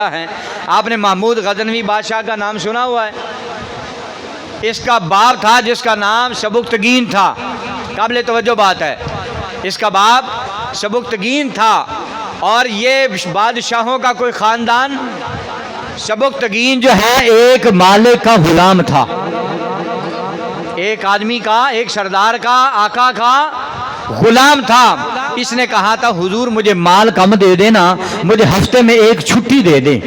ہیں. آپ نے محمود غزنوی بادشاہ کا نام سنا ہوا ہے. اس کا باپ تھا جس کا نام سبکتگین تھا. قابل توجہ بات ہے, اس کا باپ سبکتگین تھا اور یہ بادشاہوں کا کوئی خاندان. سبکتگین جو ہے ایک مالک کا غلام تھا, ایک آدمی کا, ایک سردار کا, آقا کا غلام تھا. اس نے کہا تھا حضور مجھے مال کم دے دینا, مجھے ہفتے میں ایک چھٹی دے دیں,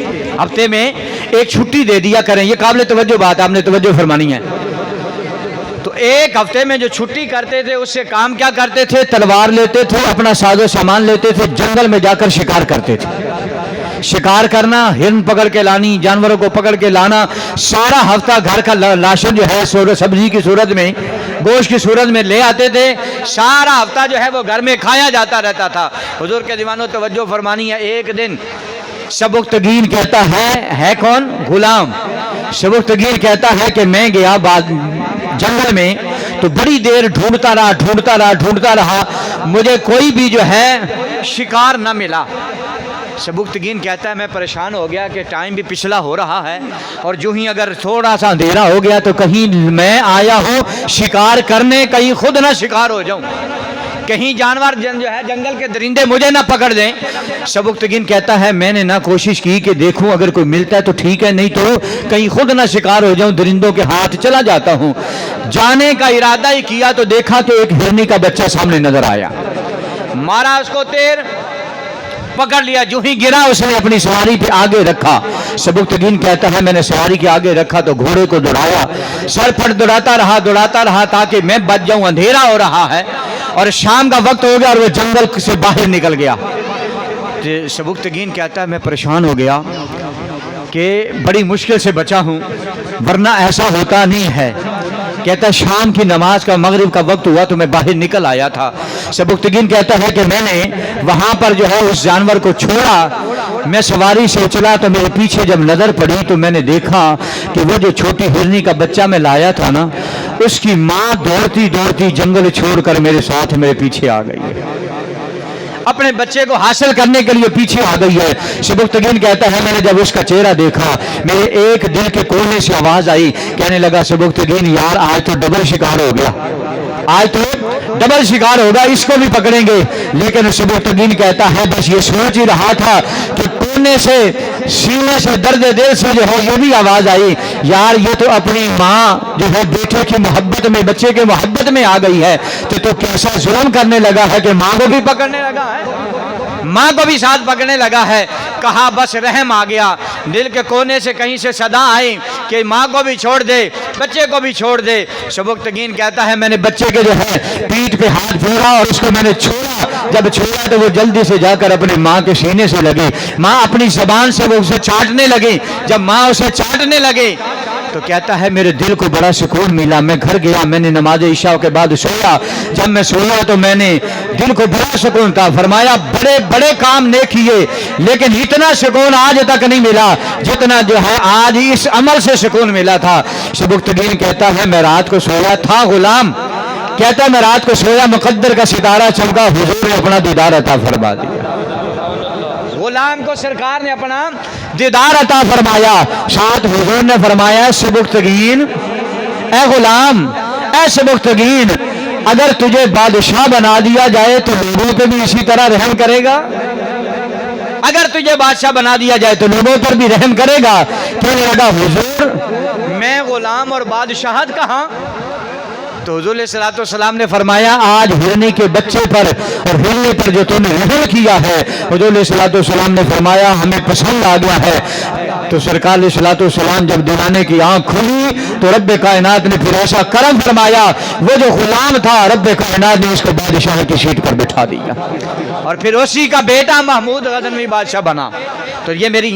ہفتے میں ایک چھٹی دے دیا کریں. یہ قابل توجہ بات ہے, آپ نے توجہ فرمانی ہے. تو ایک ہفتے میں جو چھٹی کرتے تھے اس سے کام کیا کرتے تھے؟ تلوار لیتے تھے, اپنا ساز و سامان لیتے تھے, جنگل میں جا کر شکار کرتے تھے. شکار کرنا, ہرن پکڑ کے لانی, جانوروں کو پکڑ کے لانا, سارا ہفتہ گھر کا لاشن جو ہے سبزی کی صورت میں, گوشت کی صورت میں لے آتے تھے. سارا ہفتہ جو ہے وہ گھر میں کھایا جاتا رہتا تھا. حضور کے دیوانوں توجہ فرمانی ہے. ایک دن سبکتگین کہتا ہے کون؟ غلام. سبکتگین کہتا ہے کہ میں گیا جنگل میں تو بڑی دیر ڈھونڈتا رہا, مجھے کوئی بھی جو ہے شکار نہ ملا. سبکتگین کہتا ہے میں پریشان ہو گیا کہ ٹائم بھی پچھلا ہو رہا ہے اور جو ہی اگر تھوڑا سا اندھیرا ہو گیا تو کہیں میں آیا ہوں شکار کرنے, کہیں خود نہ شکار ہو جاؤں, کہیں جانور جو ہے جنگل کے درندے مجھے نہ پکڑ دیں. سبکتگین کہتا ہے میں نے نہ کوشش کی کہ دیکھوں اگر کوئی ملتا ہے تو ٹھیک ہے, نہیں تو کہیں خود نہ شکار ہو جاؤں, درندوں کے ہاتھ چلا جاتا ہوں. جانے کا ارادہ ہی کیا تو دیکھا کہ ایک ہرنی کا بچہ سامنے نظر آیا. مارا اس کو تیر, پکڑ لیا, جو ہی گرا اس نے اپنی سواری پہ آگے رکھا. سبکتگین کہتا ہے میں نے سواری کے آگے رکھا تو گھوڑے کو دوڑایا, سر پٹ دوڑاتا رہا تاکہ میں بچ جاؤں. اندھیرا ہو رہا ہے اور شام کا وقت ہو گیا اور وہ جنگل سے باہر نکل گیا. سبکتگین کہتا ہے میں پریشان ہو گیا کہ بڑی مشکل سے بچا ہوں, ورنہ ایسا ہوتا نہیں ہے. کہتا ہے شام کی نماز کا, مغرب کا وقت ہوا تو میں باہر نکل آیا تھا. سبکتگین کہتا ہے کہ میں نے وہاں پر جو ہے اس جانور کو چھوڑا, میں سواری سے چلا تو میرے پیچھے جب نظر پڑی تو میں نے دیکھا کہ وہ جو چھوٹی ہرنی کا بچہ میں لایا تھا نا, اس کی ماں دوڑتی جنگل چھوڑ کر میرے ساتھ میرے پیچھے آ گئی ہے, اپنے بچے کو حاصل کرنے کے لیے پیچھے آ گئی ہے. سبکتگین کہتا ہے میں نے جب اس کا چہرہ دیکھا میرے ایک دل کے کونے سے آواز آئی, کہنے لگا سبکتگین یار آج تو ڈبل شکار ہو گیا, آج تو ڈبل شکار ہوگا, اس کو بھی پکڑیں گے. لیکن سبکتگین کہتا ہے بس یہ سوچ ہی رہا تھا کہ کونے سے, سینے سے, درد دل سے جو ہے یہ بھی آواز آئی, یار یہ تو اپنی ماں جو ہے بیٹے کی محبت میں, بچے کے محبت میں آ گئی ہے, تو کیسا ظلم کرنے لگا ہے کہ ماں کو بھی پکڑنے لگا ہے, ماں کو بھی ساتھ پکڑنے لگا ہے. کہا بس رحم آ گیا, دل کے کونے سے کہیں سے صدا آئی کہ ماں کو بھی چھوڑ دے, بچے کو بھی چھوڑ دے. سبکتگین کہتا ہے میں نے بچے کے جو ہے پیٹھ پہ ہاتھ پھیرا اور اس کو میں نے چھوڑا. جب چھوڑا تو وہ جلدی سے جا کر اپنی ماں کے سینے سے لگی, ماں اپنی زبان سے وہ اسے چاٹنے لگی. جب ماں اسے چاٹنے لگی تو کہتا ہے میرے دل کو بڑا سکون ملا. میں گھر گیا, میں نے نماز عشاء کے بعد سویا. جب میں سویا تو میں نے دل کو بڑا سکون تھا. فرمایا بڑے کام نے کیے لیکن اتنا سکون آج تک نہیں ملا جتنا جو ہے آج اس عمل سے سکون ملا تھا. سبکتگین کہتا ہے میں رات کو سویا تھا, غلام کہتا ہے میں رات کو سویا, مقدر کا ستارہ چمکا, حضور نے اپنا دیدار عطا فرما دیا. غلام کو سرکار نے اپنا دیدار عطا فرمایا. ساتھ حضور نے فرمایا سبکتگین, اے غلام, اے سبکتگین, اگر تجھے بادشاہ بنا دیا جائے تو لوگوں پہ بھی اسی طرح رحم کرے گا. اگر تجھے بادشاہ بنا دیا جائے تو لوگوں پر بھی رحم کرے گا. کہنے لگا حضور میں غلام اور بادشاہت کہاں؟ تو حضور علیہ السلام نے فرمایا آج ہرنی کے بچے پر اور ہرنی پر جو تم نے رحم کیا ہے, حضور علیہ السلام نے فرمایا ہمیں پسند آ گیا ہے. تو سرکار علیہ السلام جب دیوانے کی آنکھ کھلی تو رب کائنات نے پھر ایسا کرم فرمایا, وہ جو غلام تھا رب کائنات نے اس کو بادشاہ کی سیٹ پر بٹھا دیا اور پھر اسی کا بیٹا محمود غزنوی بادشاہ بنا. تو یہ میری